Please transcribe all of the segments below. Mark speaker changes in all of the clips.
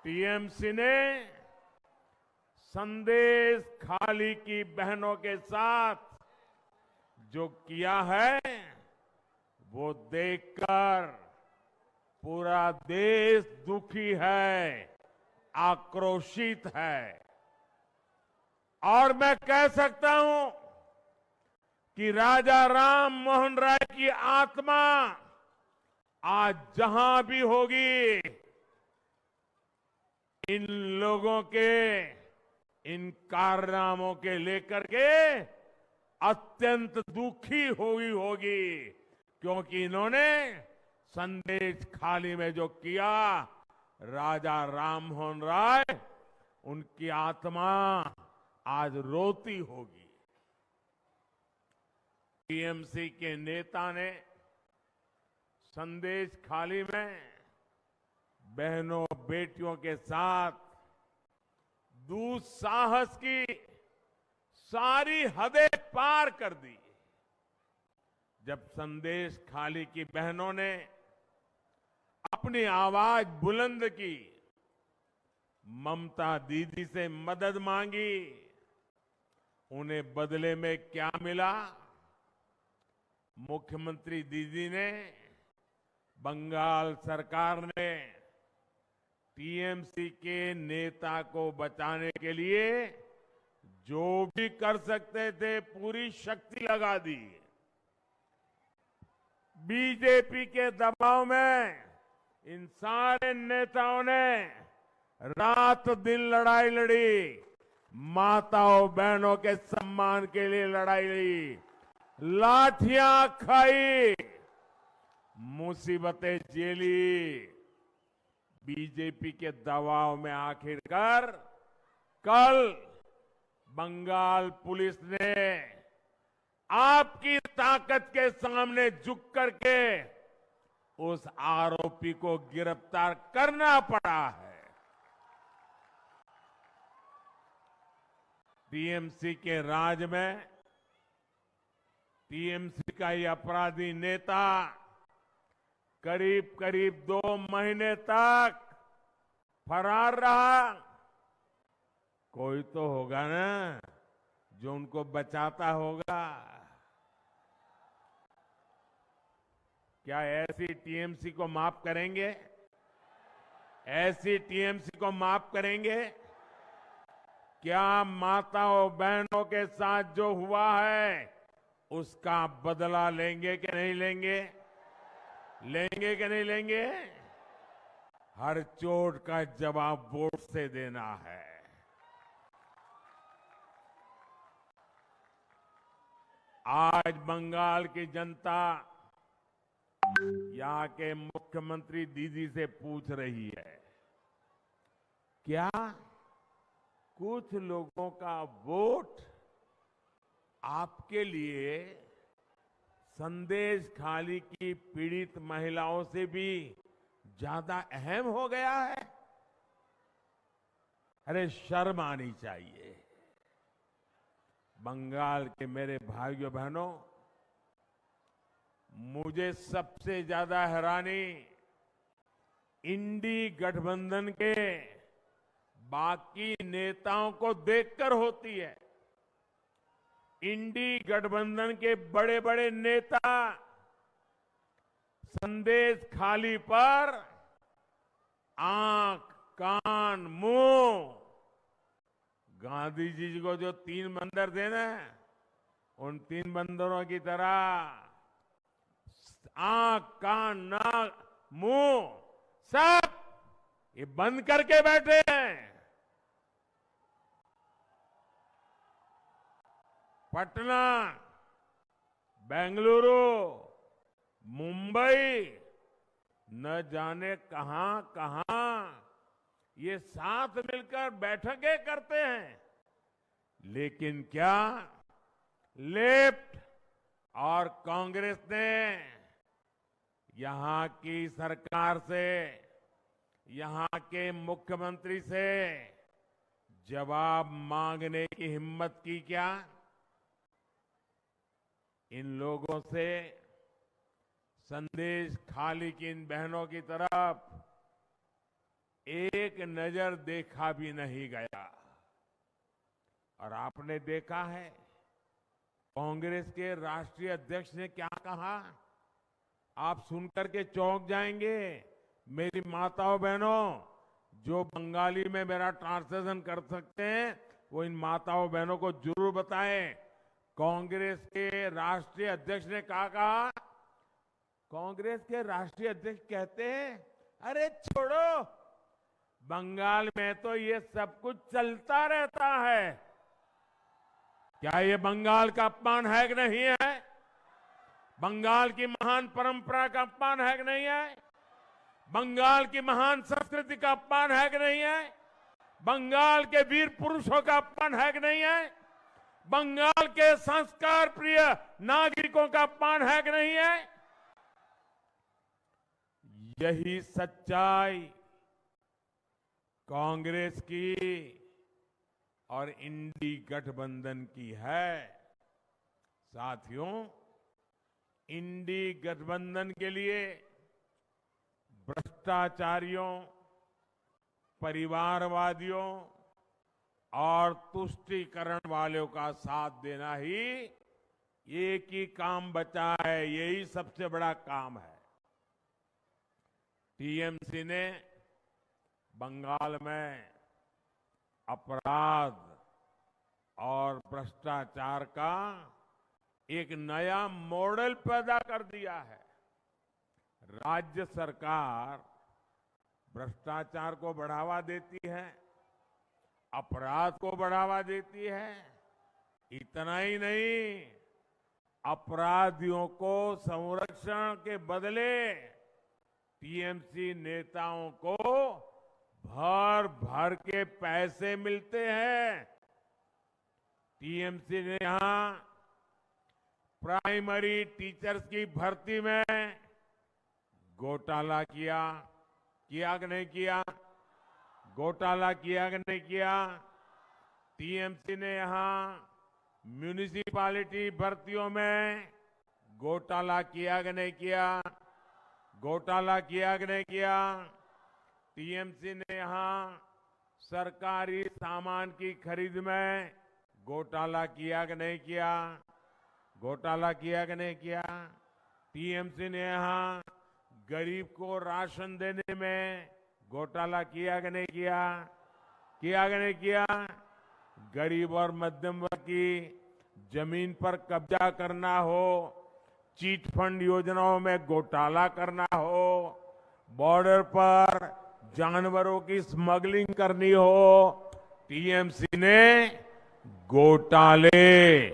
Speaker 1: TMC ने संदेश खाली की बहनों के साथ जो किया है वो देखकर पूरा देश दुखी है, आक्रोशित है। और मैं कह सकता हूं कि राजा राम मोहन राय की आत्मा आज जहां भी होगी, इन लोगों के इन कारनामों के लेकर के अत्यंत दुखी होगी, क्योंकि इन्होंने संदेश खाली में जो किया, राजा राम मोहन राय, उनकी आत्मा आज रोती होगी। टीएमसी के नेता ने संदेश खाली में बहनों बेटियों के साथ दुस्साहस की सारी हदें पार कर दी। जब संदेश खाली की बहनों ने अपनी आवाज बुलंद की, ममता दीदी से मदद मांगी, उन्हें बदले में क्या मिला? मुख्यमंत्री दीदी ने, बंगाल सरकार ने टीएमसी के नेता को बचाने के लिए जो भी कर सकते थे पूरी शक्ति लगा दी। बीजेपी के दबाव में इन सारे नेताओं ने रात दिन लड़ाई लड़ी, माताओं बहनों के सम्मान के लिए लड़ाई लड़ी, लाठियां खाई, मुसीबतें झेली। बीजेपी के दबाव में आखिरकार कल बंगाल पुलिस ने आपकी ताकत के सामने झुक करके उस आरोपी को गिरफ्तार करना पड़ा है। टीएमसी के राज में टीएमसी का ये अपराधी नेता करीब करीब 2 महीने तक फरार रहा। कोई तो होगा ना जो उनको बचाता होगा। क्या ऐसी टीएमसी को माफ करेंगे? ऐसी टीएमसी को माफ करेंगे? क्या माताओं बहनों के साथ जो हुआ है उसका बदला लेंगे कि नहीं लेंगे? लेंगे कि नहीं लेंगे? हर चोट का जवाब वोट से देना है। आज बंगाल की जनता यहाँ के मुख्यमंत्री दीदी से पूछ रही है, क्या कुछ लोगों का वोट आपके लिए संदेश खाली की पीड़ित महिलाओं से भी ज्यादा अहम हो गया है? अरे शर्म आनी चाहिए। बंगाल के मेरे भाइयों बहनों, मुझे सबसे ज्यादा हैरानी इंडी गठबंधन के बाकी नेताओं को देखकर होती है। इंडी गठबंधन के बड़े बड़े नेता संदेश खाली पर आंख, कान, मुंह, गांधी जी को जो 3 बंदर थे ना, उन 3 बंदरों की तरह आंख, कान, नाक, मुंह सब ये बंद करके बैठे हैं। पटना, बेंगलुरु, मुंबई, न जाने कहां कहां ये साथ मिलकर बैठकें करते हैं, लेकिन क्या लेफ्ट और कांग्रेस ने यहां की सरकार से, यहां के मुख्यमंत्री से जवाब मांगने की हिम्मत की क्या? इन लोगों से संदेश खाली की इन बहनों की तरफ एक नजर देखा भी नहीं गया। और आपने देखा है कांग्रेस के राष्ट्रीय अध्यक्ष ने क्या कहा, आप सुनकर के चौंक जाएंगे। मेरी माताओं बहनों, जो बंगाली में मेरा ट्रांसलेशन कर सकते हैं वो इन माताओं बहनों को जरूर बताएं। कांग्रेस के राष्ट्रीय अध्यक्ष ने कहा, कांग्रेस के राष्ट्रीय अध्यक्ष कहते हैं, अरे छोड़ो, बंगाल में तो ये सब कुछ चलता रहता है। क्या ये बंगाल का अपमान है कि नहीं है? बंगाल की महान परंपरा का अपमान है कि नहीं है? बंगाल की महान संस्कृति का अपमान है कि नहीं है? बंगाल के वीर पुरुषों का अपमान है कि नहीं है? बंगाल के संस्कार प्रिय नागरिकों का अपमान है कि नहीं है? यही सच्चाई कांग्रेस की और इंडी गठबंधन की है। साथियों, इंडी गठबंधन के लिए भ्रष्टाचारियों, परिवारवादियों और तुष्टीकरण वालों का साथ देना ही एक ही काम बचा है। यही सबसे बड़ा काम है। टीएमसी ने बंगाल में अपराध और भ्रष्टाचार का एक नया मॉडल पैदा कर दिया है। राज्य सरकार भ्रष्टाचार को बढ़ावा देती है, अपराध को बढ़ावा देती है। इतना ही नहीं, अपराधियों को संरक्षण के बदले टीएमसी नेताओं को भर भर के पैसे मिलते हैं। टीएमसी ने यहां प्राइमरी टीचर्स की भर्ती में घोटाला किया कि नहीं किया? घोटाला किया कि नहीं किया? टीएमसी ने यहां म्यूनिसिपैलिटी भर्तियों में घोटाला किया कि नहीं किया? घोटाला किया कि नहीं किया? टीएमसी ने यहां सरकारी सामान की खरीद में घोटाला किया कि नहीं किया? घोटाला किया कि नहीं किया? टीएमसी ने यहां गरीब को राशन देने में घोटाला किया कि नहीं किया? किया कि नहीं किया? गरीब और मध्यम वर्ग की जमीन पर कब्जा करना हो, चीट फंड योजनाओं में घोटाला करना हो, बॉर्डर पर जानवरों की स्मगलिंग करनी हो, टीएमसी ने घोटाले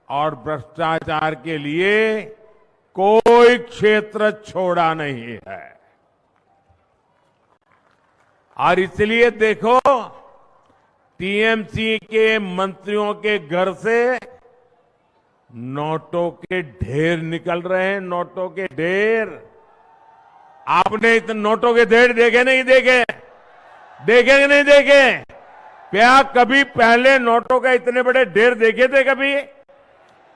Speaker 1: और भ्रष्टाचार के लिए कोई क्षेत्र छोड़ा नहीं है। और इसलिए देखो, टीएमसी के मंत्रियों के घर से नोटों के ढेर निकल रहे हैं। नोटों के ढेर। आपने इतने नोटों के ढेर देखे नहीं देखे? देखे कि नहीं देखे? क्या कभी पहले नोटों का इतने बड़े ढेर देखे थे? कभी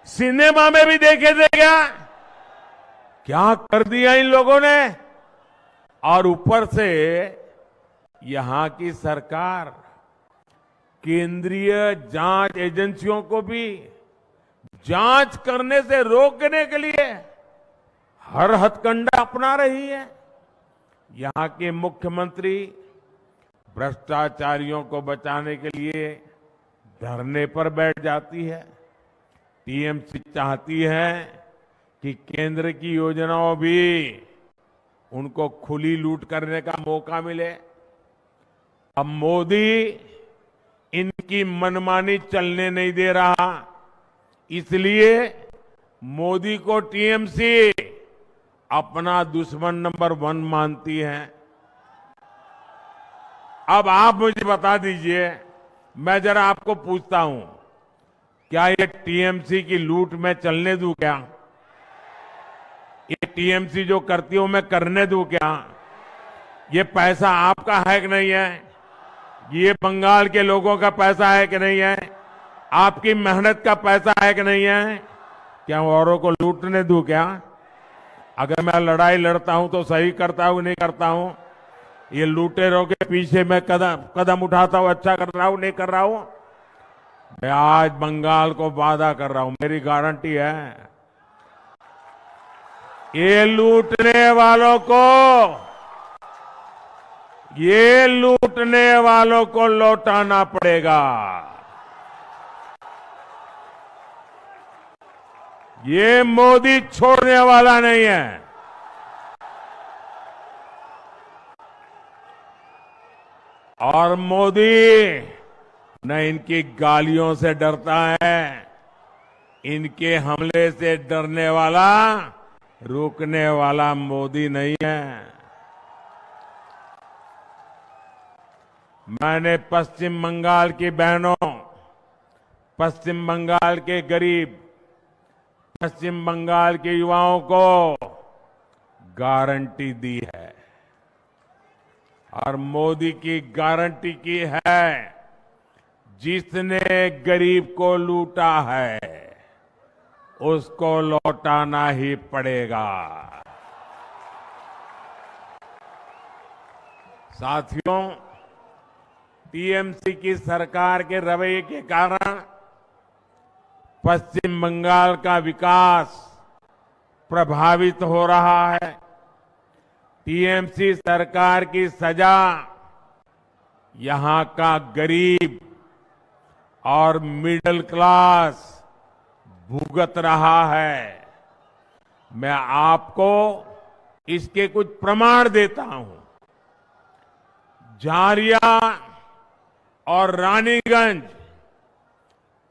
Speaker 1: सिनेमा में भी देखे थे क्या? क्या कर दिया इन लोगों ने। और ऊपर से यहां की सरकार केंद्रीय जांच एजेंसियों को भी जांच करने से रोकने के लिए हर हथकंडा अपना रही है। यहां के मुख्यमंत्री भ्रष्टाचारियों को बचाने के लिए धरने पर बैठ जाती है। टीएमसी चाहती है कि केंद्र की योजनाओं भी उनको खुली लूट करने का मौका मिले। अब मोदी इनकी मनमानी चलने नहीं दे रहा, इसलिए मोदी को टीएमसी अपना दुश्मन नंबर 1 मानती है। अब आप मुझे बता दीजिए, मैं जरा आपको पूछता हूं, क्या ये टीएमसी की लूट मैं चलने दूं क्या? ये टीएमसी जो करती हो मैं करने दूं क्या? ये पैसा आपका है कि नहीं है? ये बंगाल के लोगों का पैसा है कि नहीं है? आपकी मेहनत का पैसा है कि नहीं है? क्या औरों को लूटने दूं क्या? अगर मैं लड़ाई लड़ता हूं तो सही करता हूं नहीं करता हूं? ये लुटेरों के पीछे मैं कदम कदम उठाता हूं, अच्छा कर रहा हूं, नहीं कर रहा हूं। मैं आज बंगाल को वादा कर रहा हूं, मेरी गारंटी है, ये लूटने वालों को, ये लूटने वालों को लौटाना पड़ेगा। ये मोदी छोड़ने वाला नहीं है। और मोदी न इनकी गालियों से डरता है, इनके हमले से डरने वाला, रोकने वाला मोदी नहीं है। मैंने पश्चिम बंगाल की बहनों, पश्चिम बंगाल के गरीब, पश्चिम बंगाल के युवाओं को गारंटी दी है और मोदी की गारंटी की है, जिसने गरीब को लूटा है उसको लौटाना ही पड़ेगा। साथियों, टीएमसी की सरकार के रवैये के कारण पश्चिम बंगाल का विकास प्रभावित हो रहा है। टीएमसी सरकार की सजा यहां का गरीब और मिडिल क्लास भुगत रहा है। मैं आपको इसके कुछ प्रमाण देता हूं। झारिया और रानीगंज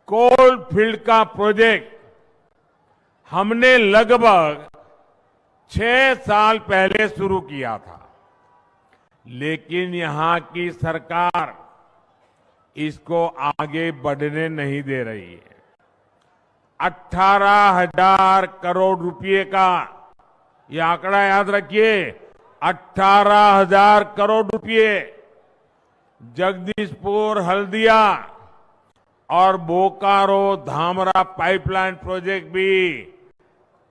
Speaker 1: कोल फील्ड का प्रोजेक्ट हमने लगभग 6 साल पहले शुरू किया था, लेकिन यहां की सरकार इसको आगे बढ़ने नहीं दे रही है। 18,000 करोड़ रुपए का ये आंकड़ा याद रखिए, 18,000 करोड़ रुपए जगदीशपुर, हल्दिया और बोकारो धामरा पाइपलाइन प्रोजेक्ट भी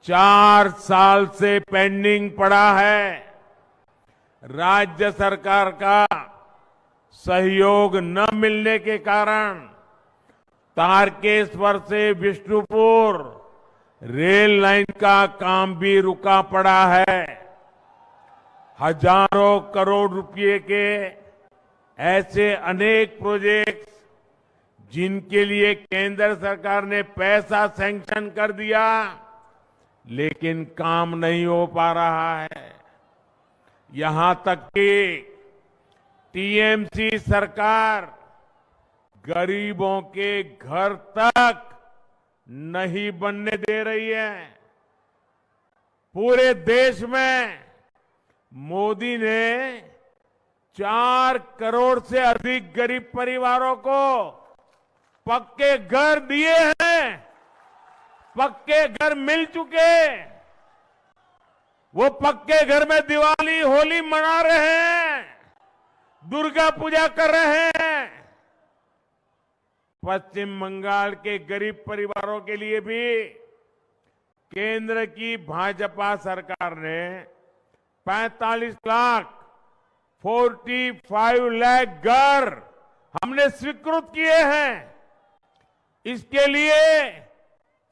Speaker 1: 4 साल से पेंडिंग पड़ा है। राज्य सरकार का सहयोग न मिलने के कारण तारकेश्वर से विष्णुपुर रेल लाइन का काम भी रुका पड़ा है। हजारों करोड़ रुपए के ऐसे अनेक प्रोजेक्ट्स जिनके लिए केंद्र सरकार ने पैसा सैंक्शन कर दिया, लेकिन काम नहीं हो पा रहा है। यहां तक कि टीएमसी सरकार गरीबों के घर तक नहीं बनने दे रही है। पूरे देश में मोदी ने 4 करोड़ से अधिक गरीब परिवारों को पक्के घर दिए हैं, पक्के घर मिल चुके। वो पक्के घर में दिवाली, होली मना रहे हैं, दुर्गा पूजा कर रहे हैं। पश्चिम बंगाल के गरीब परिवारों के लिए भी केंद्र की भाजपा सरकार ने 45 लाख 45 लाख घर हमने स्वीकृत किए हैं। इसके लिए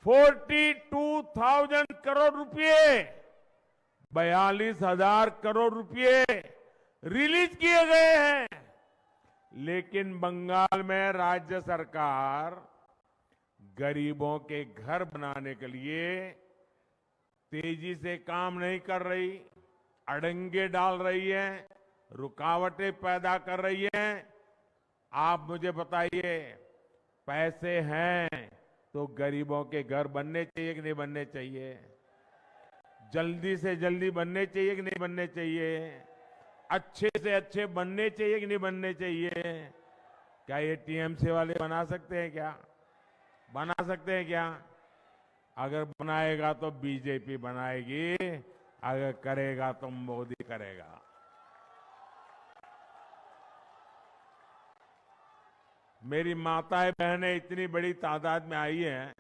Speaker 1: 42,000 करोड़ रुपए, 42,000 करोड़ रुपए रिलीज किए गए हैं। लेकिन बंगाल में राज्य सरकार गरीबों के घर बनाने के लिए तेजी से काम नहीं कर रही, अड़ंगे डाल रही है, रुकावटें पैदा कर रही है। आप मुझे बताइए, पैसे हैं तो गरीबों के घर बनने चाहिए कि नहीं बनने चाहिए? जल्दी से जल्दी बनने चाहिए कि नहीं बनने चाहिए? अच्छे से अच्छे बनने चाहिए कि नहीं बनने चाहिए? क्या ये टीएमसी वाले बना सकते हैं क्या? बना सकते हैं क्या? अगर बनाएगा तो बीजेपी बनाएगी, अगर करेगा तो मोदी करेगा। मेरी माताएं बहनें इतनी बड़ी तादाद में आई हैं,